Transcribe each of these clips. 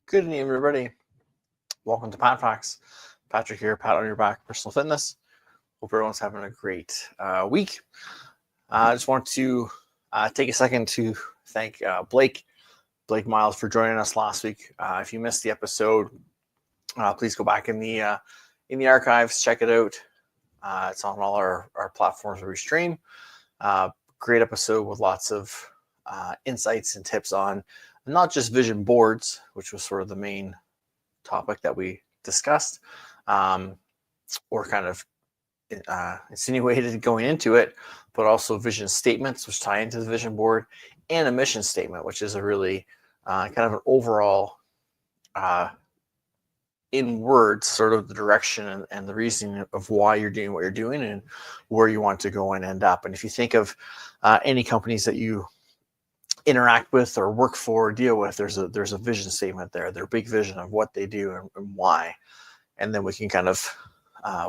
Good evening, everybody. Welcome to PatFacts. Patrick here, Pat on your back, personal fitness. Hope everyone's having a great week. I just want to take a second to thank Blake Miles for joining us last week. If you missed the episode, please go back in the archives, check it out. It's on all our platforms where we stream. Great episode with lots of insights and tips on not just vision boards, which was sort of the main topic that we discussed, or kind of insinuated going into it, but also vision statements, which tie into the vision board, and a mission statement, which is a really kind of an overall, in words, sort of the direction and the reasoning of why you're doing what you're doing and where you want to go and end up. And if you think of any companies that you interact with or work for or deal with, there's a vision statement there, their big vision of what they do and why. And then we can kind of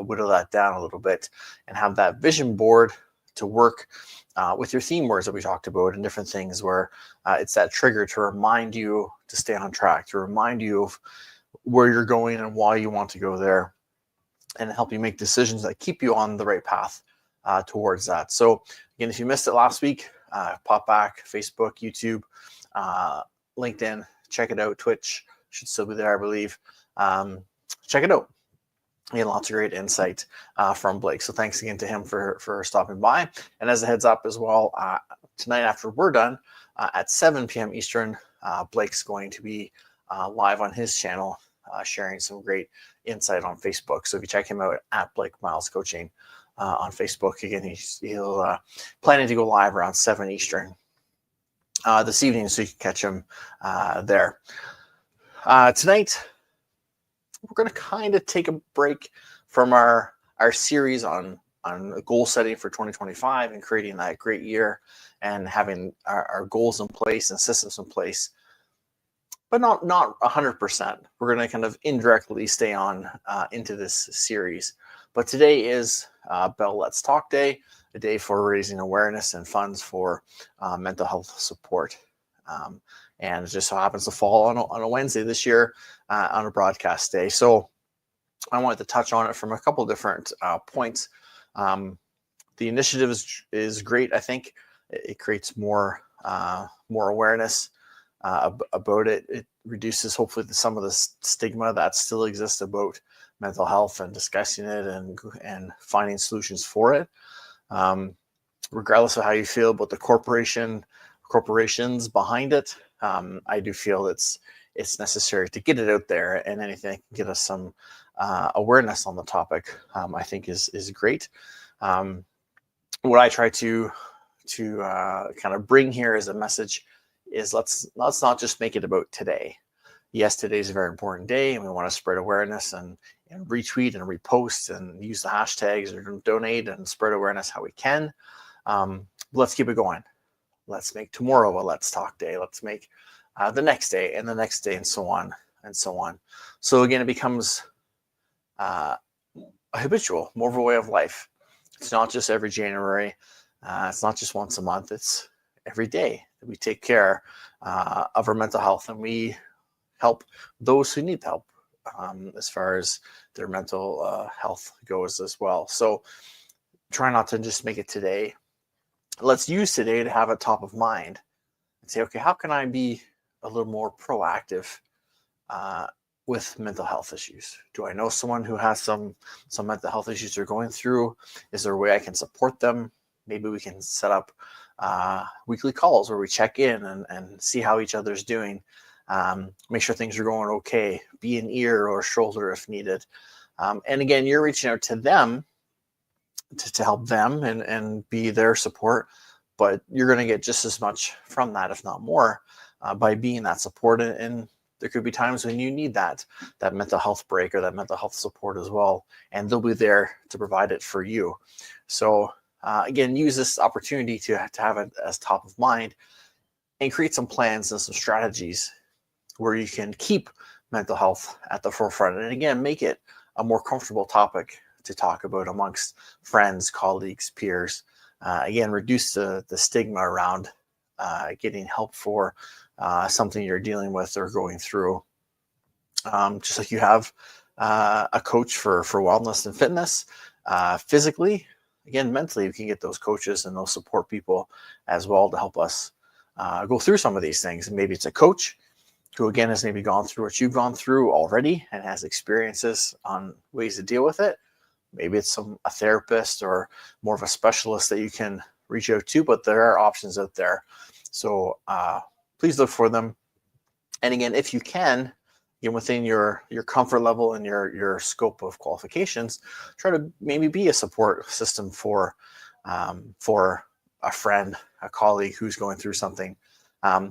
whittle that down a little bit and have that vision board to work with your theme words that we talked about and different things where it's that trigger to remind you to stay on track, to remind you of where you're going and why you want to go there, and help you make decisions that keep you on the right path towards that. So again, if you missed it last week, pop back, Facebook, YouTube, LinkedIn, check it out. Twitch should still be there, I believe. Check it out. Again, lots of great insight from Blake. So thanks again to him for stopping by. And as a heads up as well, tonight after we're done at 7 p.m. Eastern, Blake's going to be live on his channel sharing some great insight on Facebook. So if you check him out at Blake Miles Coaching on Facebook, again, he'll planning to go live around 7 Eastern this evening, so you can catch him there. Tonight, we're going to kind of take a break from our series on goal setting for 2025 and creating that great year and having our goals in place and systems in place, but not 100%. We're going to kind of indirectly stay on into this series. But today is Bell Let's Talk Day, a day for raising awareness and funds for mental health support. And it just so happens to fall on a Wednesday this year on a broadcast day. So I wanted to touch on it from a couple different points. The initiative is great. I think it creates more awareness about it. It reduces hopefully some of the stigma that still exists about mental health and discussing it and finding solutions for it. Regardless of how you feel about the corporations behind it, I do feel it's necessary to get it out there, and anything that can get us some awareness on the topic, I think is great. What I try to kind of bring here as a message is let's not just make it about today. Yes, today is a very important day, and we want to spread awareness and retweet and repost and use the hashtags or donate and spread awareness how we can. Let's keep it going. Let's make tomorrow a Let's Talk Day. Let's make the next day and the next day, and so on and so on. So again, it becomes a habitual, more of a way of life. It's not just every January. It's not just once a month. It's every day that we take care of our mental health, and we help those who need help as far as their mental health goes as well. So try not to just make it today. Let's use today to have it top of mind and say, okay, how can I be a little more proactive with mental health issues? Do I know someone who has some mental health issues they're going through? Is there a way I can support them? Maybe we can set up weekly calls where we check in and see how each other's doing. Make sure things are going okay. Be an ear or a shoulder if needed. And again, you're reaching out to them to help them and be their support, but you're going to get just as much from that, if not more, by being that support. And there could be times when you need that mental health break or that mental health support as well, and they'll be there to provide it for you. So again, use this opportunity to have it as top of mind and create some plans and some strategies where you can keep mental health at the forefront. And again, make it a more comfortable topic to talk about amongst friends, colleagues, peers. Again, reduce the stigma around getting help for something you're dealing with or going through. just like you have a coach for wellness and fitness, physically, again, mentally, we can get those coaches and those support people as well to help us go through some of these things. And maybe it's a coach who, again, has maybe gone through what you've gone through already and has experiences on ways to deal with it. Maybe it's a therapist or more of a specialist that you can reach out to, but there are options out there. So please look for them. And again, if you can, again, within your comfort level and your scope of qualifications, try to maybe be a support system for a friend, a colleague who's going through something.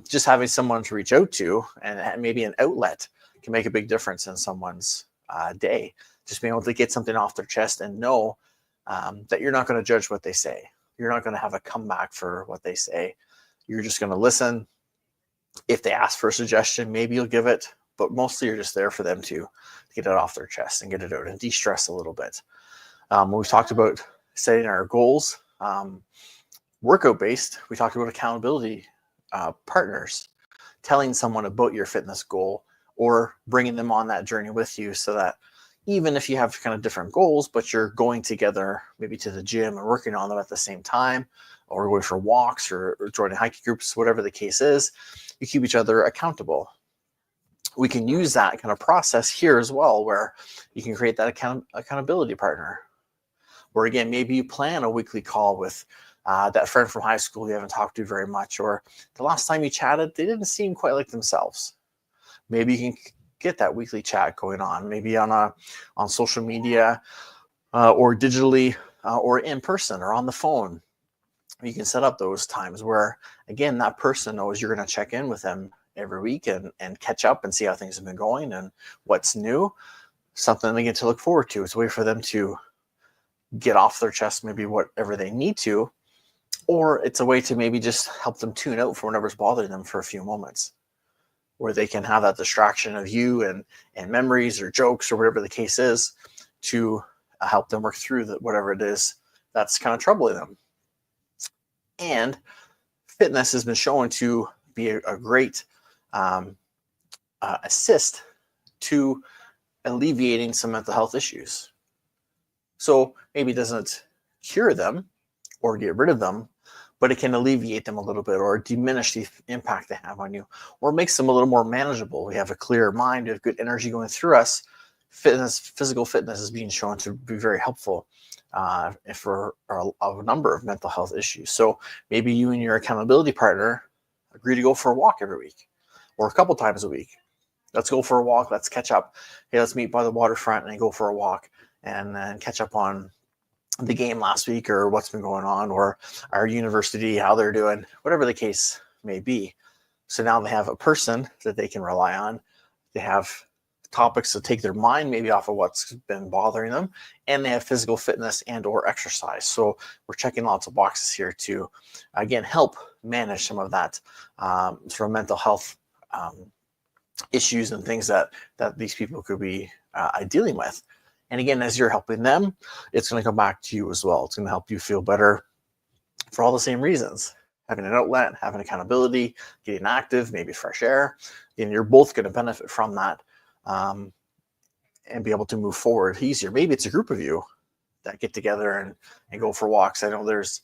Just having someone to reach out to and maybe an outlet can make a big difference in someone's day. Just being able to get something off their chest and know that you're not going to judge what they say. You're not going to have a comeback for what they say. You're just going to listen. If they ask for a suggestion, maybe you'll give it, but mostly you're just there for them to get it off their chest and get it out and de-stress a little bit. We've talked about setting our goals, workout-based. We talked about accountability partners, telling someone about your fitness goal or bringing them on that journey with you, so that even if you have kind of different goals, but you're going together maybe to the gym and working on them at the same time, or going for walks or joining hiking groups, whatever the case is, you keep each other accountable. We can use that kind of process here as well, where you can create that accountability partner, where again, maybe you plan a weekly call with that friend from high school you haven't talked to very much, or the last time you chatted, they didn't seem quite like themselves. Maybe you can get that weekly chat going on, maybe on social media or digitally or in person or on the phone. You can set up those times where, again, that person knows you're going to check in with them every week and catch up and see how things have been going and what's new. Something they get to look forward to. It's a way for them to get off their chest maybe whatever they need to, or it's a way to maybe just help them tune out for whatever's bothering them for a few moments, where they can have that distraction of you and memories or jokes or whatever the case is to help them work through whatever it is that's kind of troubling them. And fitness has been shown to be a great assist to alleviating some mental health issues. So maybe it doesn't cure them or get rid of them, but it can alleviate them a little bit or diminish the impact they have on you, or makes them a little more manageable. We have a clear mind, we have good energy going through us. Physical fitness is being shown to be very helpful for a number of mental health issues. So maybe you and your accountability partner agree to go for a walk every week or a couple times a week. Let's go for a walk. Let's catch up. Hey, let's meet by the waterfront and go for a walk and then catch up on the game last week or what's been going on, or our university, how they're doing, whatever the case may be. So now they have a person that they can rely on. They have topics to take their mind maybe off of what's been bothering them, and they have physical fitness and or exercise. So we're checking lots of boxes here to, again, help manage some of that sort of mental health issues and things that these people could be dealing with. And again, as you're helping them, it's going to come back to you as well. It's going to help you feel better for all the same reasons. Having an outlet, having accountability, getting active, maybe fresh air, and you're both going to benefit from that and be able to move forward easier. Maybe it's a group of you that get together and go for walks. I know there's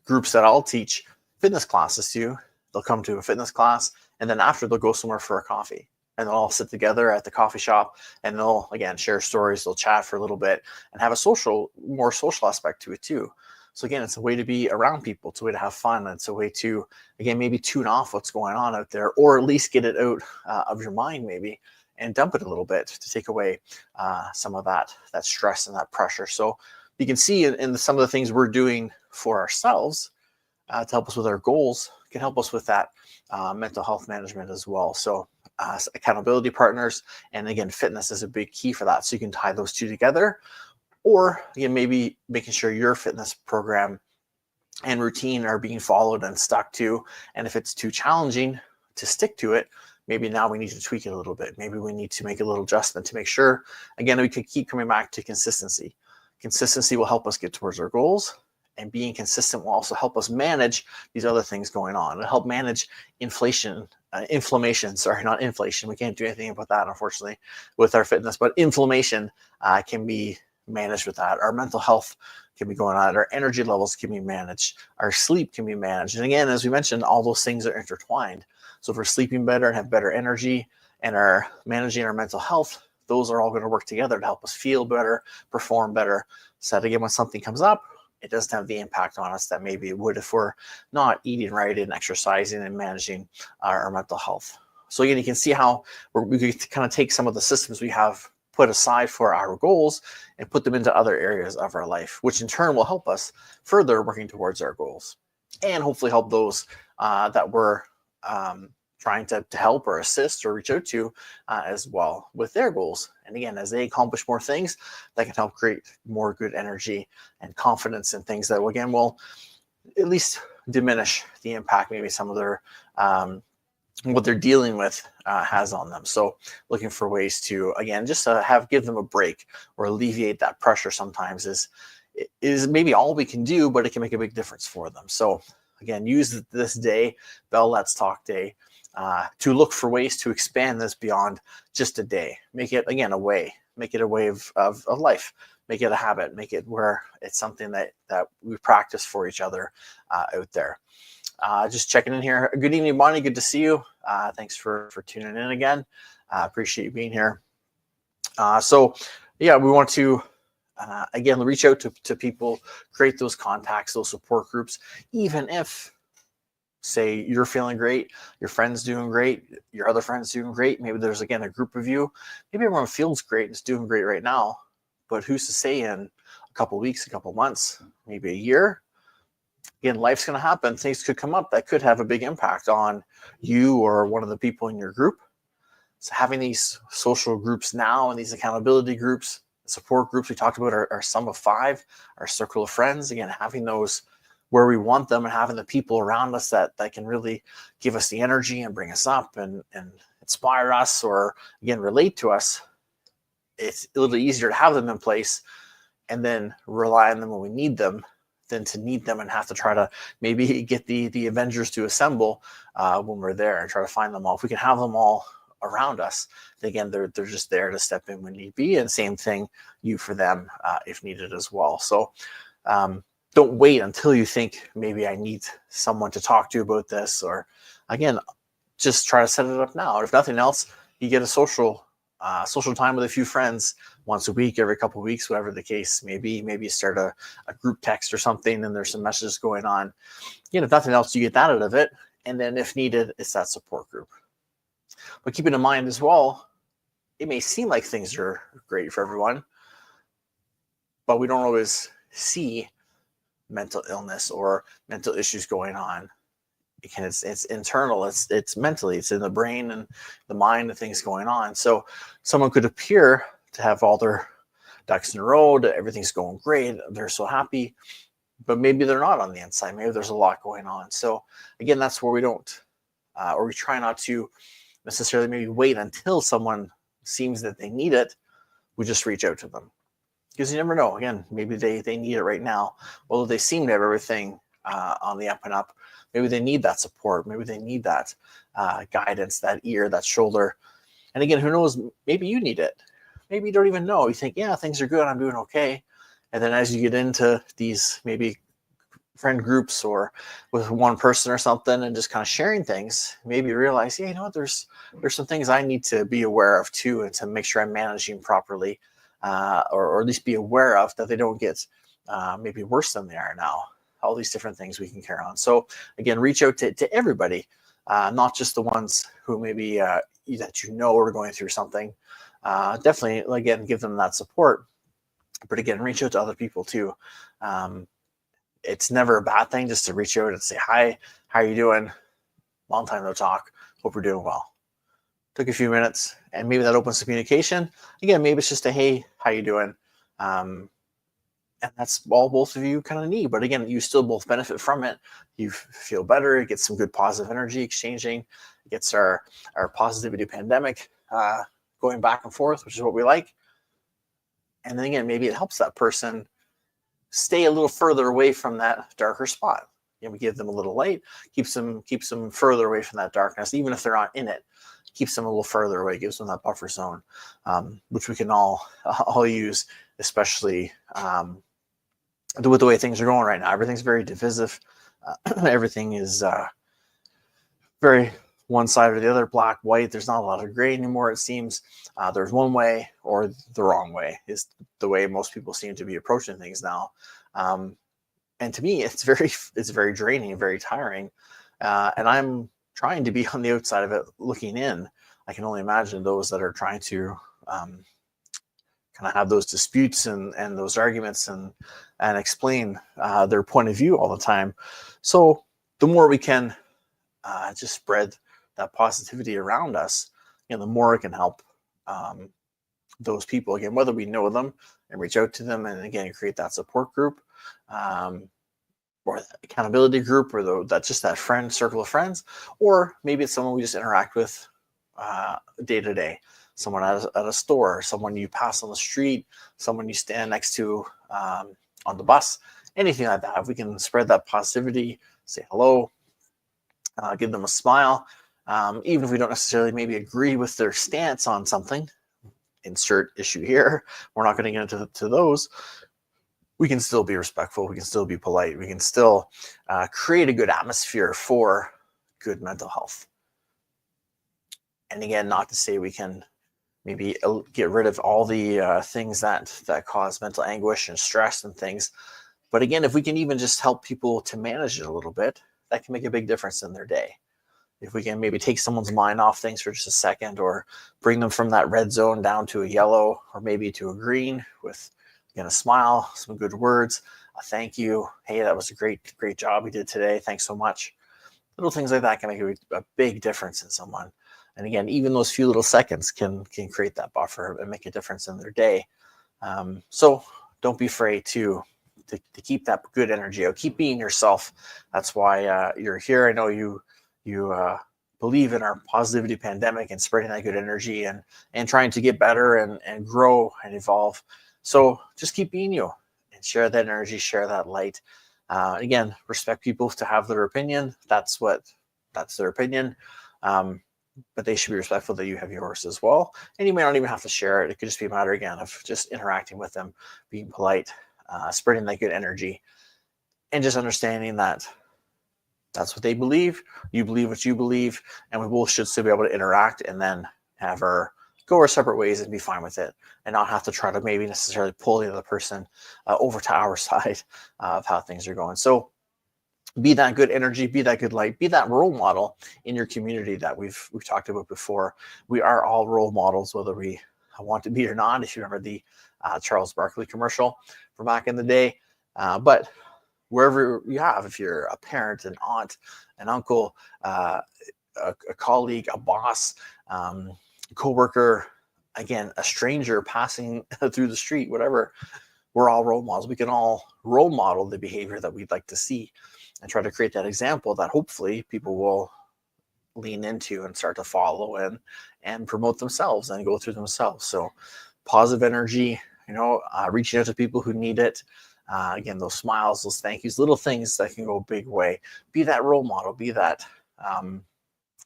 groups that I'll teach fitness classes to. They'll come to a fitness class, and then after they'll go somewhere for a coffee. And they'll all sit together at the coffee shop and they'll, again, share stories. They'll chat for a little bit and have a more social aspect to it too. So again, it's a way to be around people. It's a way to have fun. It's a way to, again, maybe tune off what's going on out there, or at least get it out of your mind maybe and dump it a little bit to take away some of that stress and that pressure. So you can see in some of the things we're doing for ourselves to help us with our goals can help us with that mental health management as well. So accountability partners, and again, fitness is a big key for that. So you can tie those two together, or again, maybe making sure your fitness program and routine are being followed and stuck to. And if it's too challenging to stick to it, maybe now we need to tweak it a little bit. Maybe we need to make a little adjustment to make sure, again, we can keep coming back to consistency. Consistency will help us get towards our goals, and being consistent will also help us manage these other things going on. It'll help manage inflammation. Sorry, not inflation. We can't do anything about that, unfortunately, with our fitness. But inflammation can be managed with that. Our mental health can be going on. Our energy levels can be managed. Our sleep can be managed. And again, as we mentioned, all those things are intertwined. So if we're sleeping better and have better energy and are managing our mental health, those are all going to work together to help us feel better, perform better, so that again, when something comes up, it doesn't have the impact on us that maybe it would if we're not eating right and exercising and managing our mental health. So again, you can see how we can kind of take some of the systems we have put aside for our goals and put them into other areas of our life, which in turn will help us further working towards our goals and hopefully help those that we're trying to help or assist or reach out to as well with their goals. And again, as they accomplish more things, that can help create more good energy and confidence in things that, again, will at least diminish the impact maybe some of their what they're dealing with has on them. So looking for ways to, again, just give them a break or alleviate that pressure sometimes is maybe all we can do, but it can make a big difference for them. So again, use this day, Bell Let's Talk Day, to look for ways to expand this beyond just a day. Make it, again, a way. Make it a way of life. Make it a habit. Make it where it's something that we practice for each other out there. Just checking in here. Good evening, Bonnie. Good to see you. Thanks for tuning in again. Appreciate you being here. So, yeah, we want to, again, reach out to people, create those contacts, those support groups, even if, say, you're feeling great, your friend's doing great, your other friend's doing great. Maybe there's, again, a group of you. Maybe everyone feels great and is doing great right now, but who's to say in a couple of weeks, a couple of months, maybe a year, again, life's going to happen. Things could come up that could have a big impact on you or one of the people in your group. So having these social groups now and these accountability groups, support groups we talked about, our sum of five, our circle of friends, again, having those where we want them and having the people around us that can really give us the energy and bring us up and inspire us or, again, relate to us. It's a little easier to have them in place and then rely on them when we need them than to need them and have to try to maybe get the Avengers to assemble when we're there and try to find them all. If we can have them all around us, again, they're just there to step in when need be, and same thing, you for them if needed as well. So don't wait until you think maybe I need someone to talk to about this, or again, just try to set it up now. If nothing else, you get a social time with a few friends once a week, every couple of weeks, whatever the case may be. Maybe you start a group text or something and there's some messages going on. If nothing else, you get that out of it. And then if needed, it's that support group. But keeping in mind as well, it may seem like things are great for everyone, but we don't always see mental illness or mental issues going on. It's internal, it's mentally, it's in the brain and the mind and things going on. So someone could appear to have all their ducks in a row, everything's going great, they're so happy, but maybe they're not on the inside. Maybe there's a lot going on. So again, that's where we don't, or we try not to necessarily maybe wait until someone seems that they need it. We just reach out to them, because you never know. Again, maybe they need it right now. Although they seem to have everything on the up and up, maybe they need that support. Maybe they need that guidance, that ear, that shoulder. And again, who knows? Maybe you need it. Maybe you don't even know. You think, yeah, things are good, I'm doing okay. And then as you get into these maybe friend groups or with one person or something and just kind of sharing things, maybe you realize, yeah, you know what, there's some things I need to be aware of too, and to make sure I'm managing properly, or at least be aware of, that they don't get maybe worse than they are now. All these different things we can carry on. So again, reach out to everybody, not just the ones who maybe that you know are going through something. Definitely, again, give them that support. But again, reach out to other people too. It's never a bad thing just to reach out and say, hi, how are you doing? Long time no talk. Hope we're doing well. Took a few minutes, and maybe that opens communication. Again, maybe it's just a, hey, how you doing? And that's all both of you kind of need. But again, you still both benefit from it. You feel better. It gets some good positive energy exchanging. It gets our positivity pandemic going back and forth, which is what we like. And then again, maybe it helps that person stay a little further away from that darker spot. We give them a little light, keeps them further away from that darkness, even if they're not in it. Keeps them a little further away, gives them that buffer zone, which we can all use, especially with the way things are going right now. Everything's very divisive. Everything is very one side or the other, black, white. There's not a lot of gray anymore, it seems. There's one way or the wrong way is the way most people seem to be approaching things now. And to me, it's very draining, very tiring. And I'm trying to be on the outside of it, looking in. I can only imagine those that are trying to kind of have those disputes and those arguments and explain their point of view all the time. So the more we can just spread that positivity around us, the more it can help those people, again, whether we know them and reach out to them and again create that support group, or that accountability group, or that's just that friend circle of friends, or maybe it's someone we just interact with day to day, someone at a store, someone you pass on the street, someone you stand next to on the bus, anything like that. If we can spread that positivity, say hello, give them a smile, even if we don't necessarily maybe agree with their stance on something, insert issue here, we're not going to get into those. We can still be respectful. We can still be polite. We can still create a good atmosphere for good mental health. And again, not to say we can maybe get rid of all the things that cause mental anguish and stress and things. But again, if we can even just help people to manage it a little bit, that can make a big difference in their day. If we can maybe take someone's mind off things for just a second, or bring them from that red zone down to a yellow, or maybe to a green with, again, a smile, some good words, a thank you. Hey, that was a great job we did today. Thanks so much. Little things like that can make a big difference in someone. And again, even those few little seconds can create that buffer and make a difference in their day. So don't be afraid to keep that good energy out. Keep being yourself. That's why you're here. I know you believe in our positivity pandemic and spreading that good energy and trying to get better and grow and evolve. So just keep being you and share that energy, share that light. Again, respect people to have their opinion. That's their opinion. But they should be respectful that you have yours as well. And you may not even have to share it. It could just be a matter, again, of just interacting with them, being polite, spreading that good energy, and just understanding that that's what they believe. You believe what you believe, and we both should still be able to interact and then have go our separate ways and be fine with it, and not have to try to maybe necessarily pull the other person over to our side of how things are going. So be that good energy, be that good light, be that role model in your community that we've talked about before. We are all role models, whether we want to be or not. If you remember the Charles Barkley commercial from back in the day, but wherever you have, if you're a parent, an aunt, an uncle, a colleague, a boss, coworker, again, a stranger passing through the street, whatever, we're all role models. We can all role model the behavior that we'd like to see and try to create that example that hopefully people will lean into and start to follow and promote themselves and go through themselves. So positive energy, reaching out to people who need it. Again, those smiles, those thank yous, little things that can go a big way. Be that role model, be that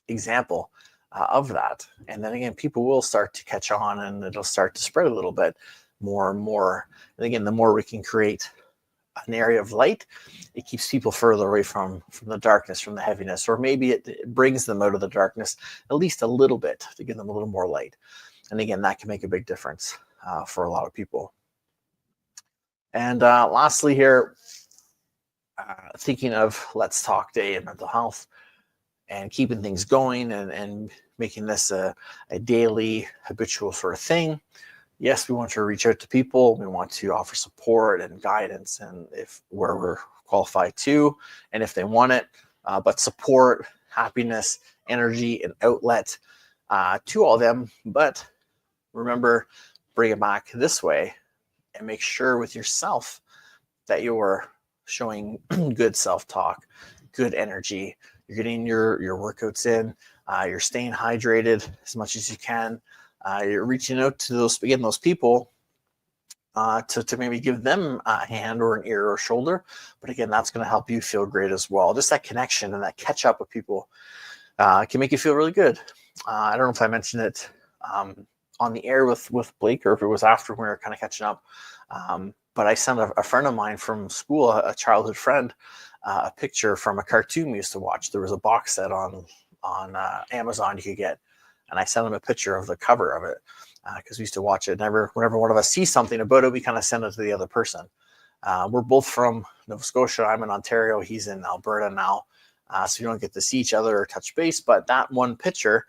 example of that. And then again, people will start to catch on and it'll start to spread a little bit more and more. And again, the more we can create an area of light, it keeps people further away from the darkness, from the heaviness, or maybe it brings them out of the darkness at least a little bit to give them a little more light. And again, that can make a big difference for a lot of people. And lastly here, thinking of Let's Talk Day in mental health and keeping things going and making this a daily habitual sort of thing. Yes, we want to reach out to people. We want to offer support and guidance, and where we're qualified to, and if they want it, but support, happiness, energy, and outlet to all of them. But remember, bring it back this way and make sure with yourself that you're showing good self-talk, good energy. You're getting your workouts in. You're staying hydrated as much as you can. You're reaching out to those people to maybe give them a hand or an ear or shoulder. But again, that's going to help you feel great as well. Just that connection and that catch up with people can make you feel really good. I don't know if I mentioned it on the air with Blake, or if it was after we were kind of catching up. But I sent a friend of mine from school, a childhood friend, a picture from a cartoon we used to watch. There was a box set on Amazon you could get, and I sent him a picture of the cover of it because we used to watch it. Whenever one of us sees something about it, we kind of send it to the other person. We're both from Nova Scotia. I'm in Ontario. He's in Alberta now. So we don't get to see each other or touch base. But that one picture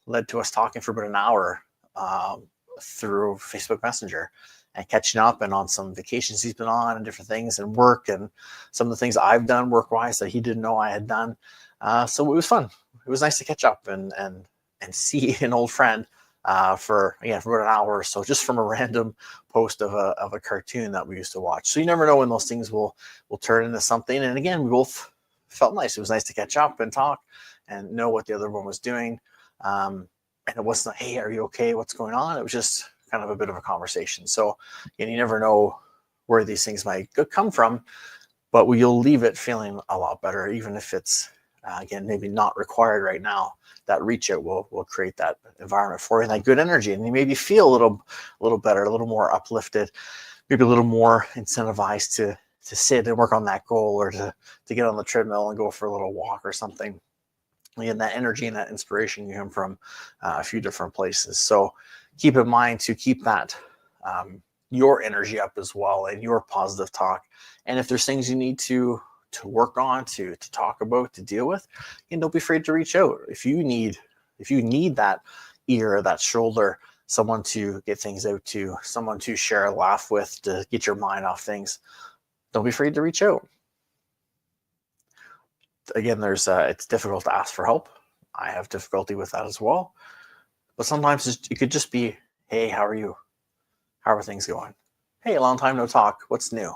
led to us talking for about an hour through Facebook Messenger and catching up, and on some vacations he's been on and different things, and work, and some of the things I've done work-wise that he didn't know I had done. So it was fun. It was nice to catch up and see an old friend for about an hour or so, just from a random post of a cartoon that we used to watch. So you never know when those things will turn into something. And again, we both felt nice. It was nice to catch up and talk and know what the other one was doing. And it wasn't, hey, are you okay? What's going on? It was just kind of a bit of a conversation. So you never know where these things might come from, but you'll leave it feeling a lot better, even if it's again maybe not required right now. That reach out will create that environment for you, and that good energy, and you maybe feel a little better, a little more uplifted, maybe a little more incentivized to sit and work on that goal, or to get on the treadmill and go for a little walk or something. Again, that energy and that inspiration you come from a few different places. So keep in mind to keep that your energy up as well, and your positive talk. And if there's things you need to work on, to talk about, to deal with, and don't be afraid to reach out. If you need that ear, that shoulder, someone to get things out to, someone to share a laugh with, to get your mind off things, don't be afraid to reach out. Again, it's difficult to ask for help. I have difficulty with that as well. But sometimes it could just be, hey, how are you? How are things going? Hey, long time no talk. What's new?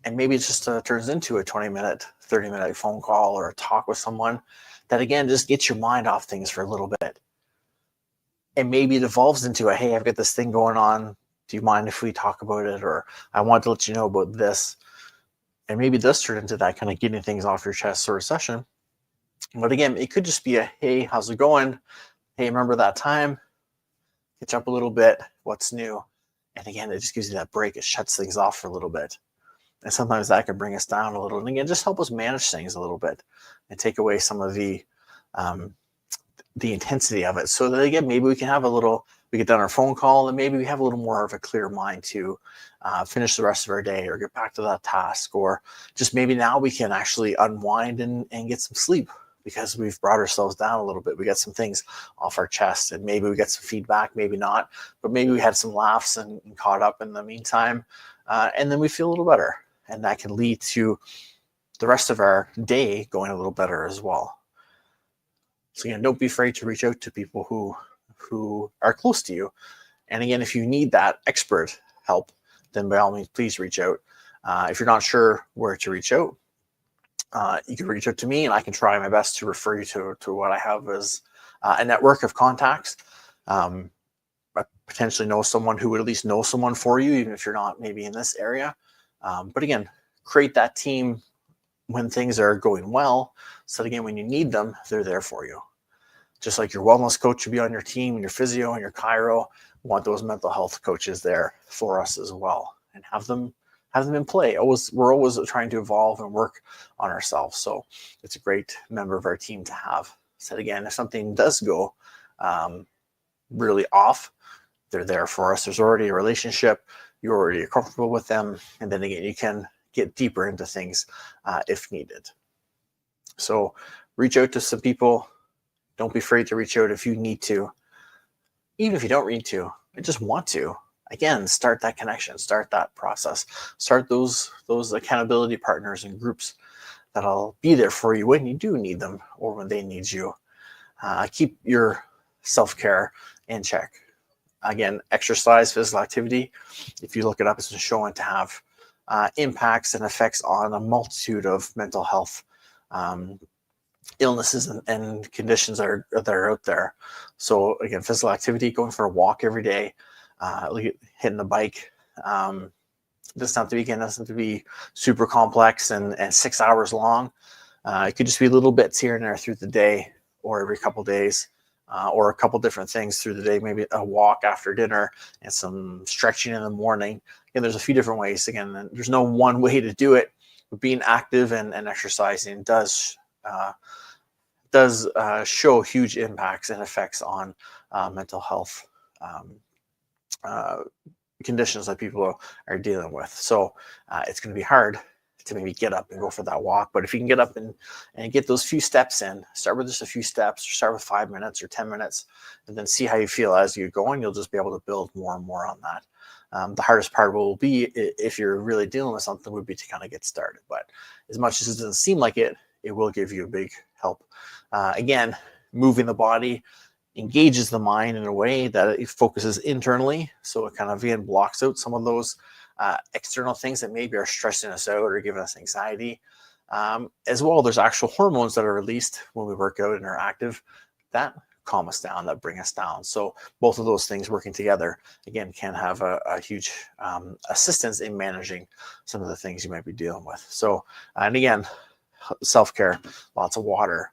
And maybe it just turns into a 20-minute, 30-minute phone call or a talk with someone that, again, just gets your mind off things for a little bit. And maybe it evolves into a, hey, I've got this thing going on. Do you mind if we talk about it? Or I want to let you know about this. And maybe it does turn into that kind of getting things off your chest sort of session. But again, it could just be a, hey, how's it going? Hey, remember that time? Catch up a little bit. What's new? And again, it just gives you that break. It shuts things off for a little bit. And sometimes that can bring us down a little. And again, just help us manage things a little bit and take away some of the intensity of it. So that, again, maybe we can have we get done our phone call, and maybe we have a little more of a clear mind to finish the rest of our day, or get back to that task, or just maybe now we can actually unwind and get some sleep, because we've brought ourselves down a little bit. We got some things off our chest, and maybe we get some feedback, maybe not, but maybe we had some laughs and caught up in the meantime. And then we feel a little better, and that can lead to the rest of our day going a little better as well. So again, don't be afraid to reach out to people who are close to you. And again, if you need that expert help, then by all means, please reach out. If you're not sure where to reach out, you can reach out to me, and I can try my best to refer you to what I have as a network of contacts. I potentially know someone who would at least know someone for you, even if you're not maybe in this area. But again, create that team when things are going well, so that, again, when you need them, they're there for you. Just like your wellness coach should be on your team, and your physio and your chiro, we want those mental health coaches there for us as well, and have them in play. We're always trying to evolve and work on ourselves. So it's a great member of our team to have. So again, if something does go really off, they're there for us. There's already a relationship. You're already comfortable with them. And then again, you can get deeper into things if needed. So reach out to some people. Don't be afraid to reach out if you need to. Even if you don't need to, I just want to. Again, start that connection, start that process, start those accountability partners and groups that'll be there for you when you do need them, or when they need you. Keep your self-care in check. Again, exercise, physical activity, if you look it up, it's been shown to have impacts and effects on a multitude of mental health illnesses and conditions that are out there. So again, physical activity, going for a walk every day, hitting the bike. Doesn't have to be, again, doesn't have to be super complex and 6 hours long. It could just be little bits here and there through the day or every couple days, or a couple different things through the day, maybe a walk after dinner and some stretching in the morning. And there's a few different ways. Again, there's no one way to do it, but being active and exercising does show huge impacts and effects on mental health conditions that people are dealing with. So it's going to be hard to maybe get up and go for that walk. But if you can get up and get those few steps in, start with just a few steps, or start with 5 minutes or 10 minutes, and then see how you feel as you go, and you'll just be able to build more and more on that. The hardest part will be, if you're really dealing with something, would be to kind of get started. But as much as it doesn't seem like it, it will give you a big help. Again, moving the body engages the mind in a way that it focuses internally. So it kind of, again, blocks out some of those external things that maybe are stressing us out or giving us anxiety. As well, there's actual hormones that are released when we work out and are active that calm us down, that bring us down. So both of those things working together, again, can have a huge assistance in managing some of the things you might be dealing with. So, and again, self-care, lots of water,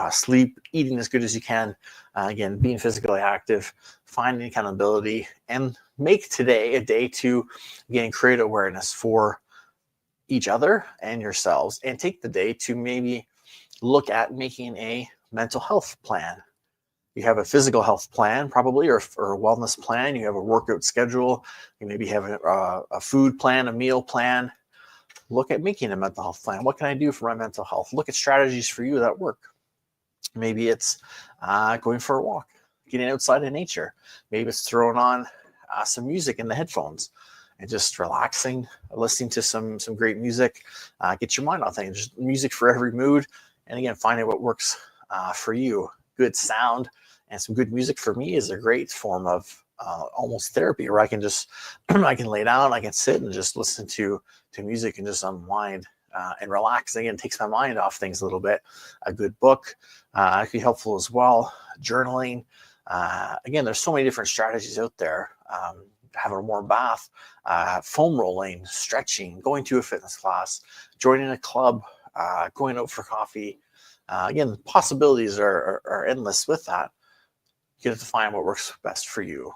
sleep, eating as good as you can, again, being physically active, finding accountability, and make today a day to, again, create awareness for each other and yourselves, and take the day to maybe look at making a mental health plan. You have a physical health plan, probably, or a wellness plan. You have a workout schedule. You maybe have a food plan, a meal plan. Look at making a mental health plan. What can I do for my mental health? Look at strategies for you that work. Maybe it's going for a walk, getting outside in nature. Maybe it's throwing on some music in the headphones and just relaxing, listening to some great music. Get your mind off things. Just music for every mood. And again, finding what works for you. Good sound and some good music for me is a great form of almost therapy, where I can just I can lay down, I can sit and just listen to music and just unwind and relax. Again, it takes my mind off things a little bit. A good book can be helpful as well. Journaling. Again, there's so many different strategies out there. Having a warm bath, foam rolling, stretching, going to a fitness class, joining a club, going out for coffee. Again, the possibilities are endless with that. You have to find what works best for you.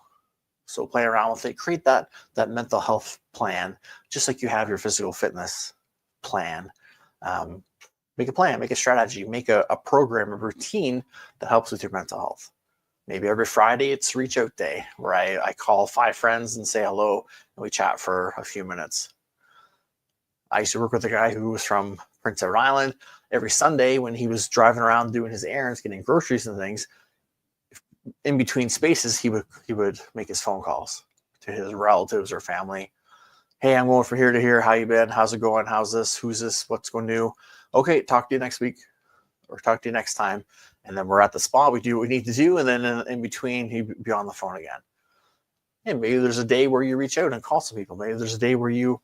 So play around with it. Create that mental health plan, just like you have your physical fitness plan. Make a plan, make a strategy, make a program, a routine that helps with your mental health. Maybe every Friday it's reach out day, where I call 5 friends and say hello, and we chat for a few minutes. I used to work with a guy who was from Prince Edward Island. Every Sunday, when he was driving around doing his errands, getting groceries and things, in between spaces, he would make his phone calls to his relatives or family. Hey, I'm going from here to here. How you been? How's it going? How's this? Who's this? What's going new? Okay, talk to you next week, or talk to you next time. And then we're at the spot. We do what we need to do, and then in between, he'd be on the phone again. And maybe there's a day where you reach out and call some people. Maybe there's a day where you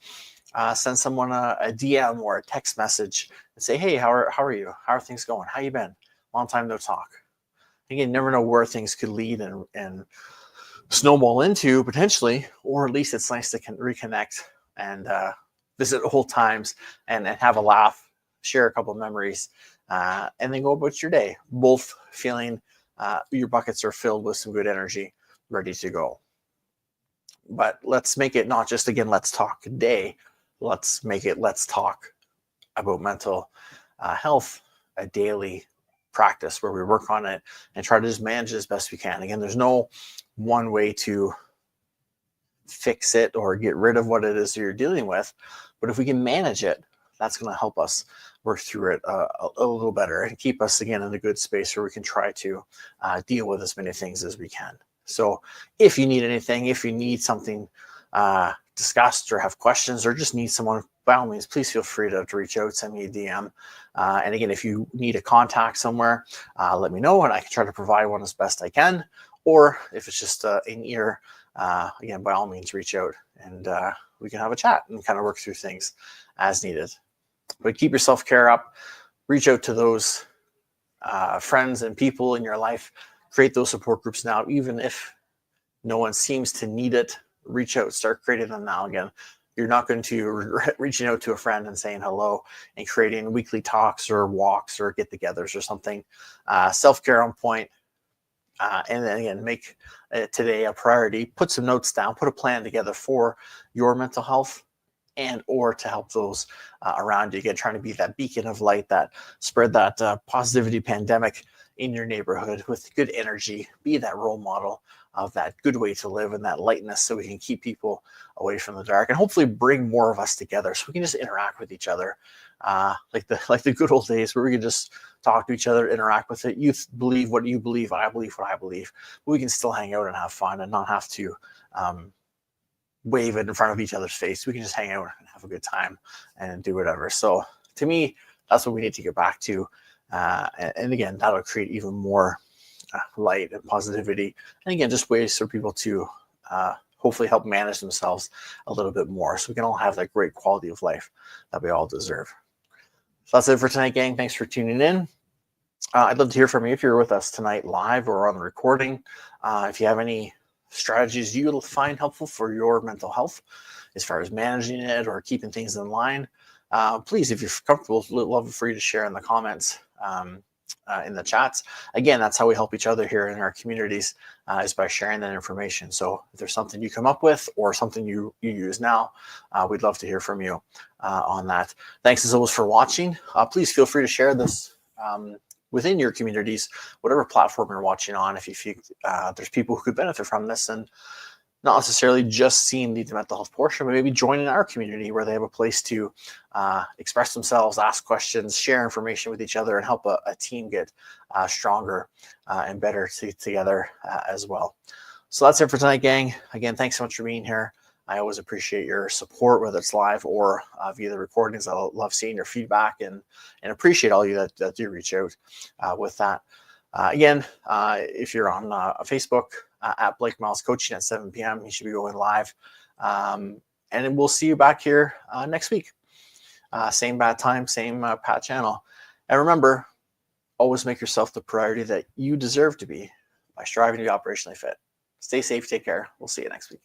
send someone a DM or a text message and say, hey, how are you? How are things going? How you been? Long time no talk. Again, you never know where things could lead and snowball into potentially, or at least it's nice to reconnect and visit old times and have a laugh, share a couple of memories, and then go about your day, both feeling your buckets are filled with some good energy, ready to go. But let's make it not just, again, let's talk day. Let's make it, let's talk about mental health, a daily practice where we work on it and try to just manage it as best we can. Again, there's no one way to fix it or get rid of what it is you're dealing with, but if we can manage it, that's going to help us work through it a little better and keep us, again, in a good space where we can try to deal with as many things as we can. So if you need anything, if you need something discussed or have questions or just need someone, by all means, please feel free to reach out, send me a DM. And again, if you need a contact somewhere, let me know and I can try to provide one as best I can. Or if it's just an ear, again, by all means, reach out and we can have a chat and kind of work through things as needed. But keep your self-care up, reach out to those friends and people in your life, create those support groups now, even if no one seems to need it, reach out, start creating them now. Again, you're not going to regret reaching out to a friend and saying hello and creating weekly talks or walks or get-togethers or something. Self-care on point. And then again, make today a priority. Put some notes down. Put a plan together for your mental health and or to help those around you. Again, trying to be that beacon of light, that spread that positivity pandemic in your neighborhood with good energy. Be that role model of that good way to live and that lightness, so we can keep people away from the dark and hopefully bring more of us together so we can just interact with each other, like the good old days where we can just talk to each other, interact with it. You believe what you believe, I believe what I believe, but we can still hang out and have fun and not have to wave it in front of each other's face. We can just hang out and have a good time and do whatever. So to me, that's what we need to get back to. And again, that'll create even more light and positivity. And again, just ways for people to hopefully help manage themselves a little bit more so we can all have that great quality of life that we all deserve. So that's it for tonight, gang. Thanks for tuning in. I'd love to hear from you if you're with us tonight live or on the recording. If you have any strategies you'll find helpful for your mental health as far as managing it or keeping things in line, please, if you're comfortable, love for you to share in the comments, in the chats. Again, that's how we help each other here in our communities, is by sharing that information. So if there's something you come up with or something you use now, we'd love to hear from you on that. Thanks as always for watching. Please feel free to share this within your communities, whatever platform you're watching on. If you feel there's people who could benefit from this, and not necessarily just seeing the mental health portion, but maybe joining our community where they have a place to express themselves, ask questions, share information with each other, and help a team get stronger and better together as well. So that's it for tonight, gang. Again, thanks so much for being here. I always appreciate your support, whether it's live or via the recordings. I love seeing your feedback and appreciate all you that do reach out with that. Again, if you're on Facebook, at Blake Miles Coaching at 7 p.m. He should be going live. And we'll see you back here next week. Same bad time, same Pat channel. And remember, always make yourself the priority that you deserve to be by striving to be operationally fit. Stay safe, take care. We'll see you next week.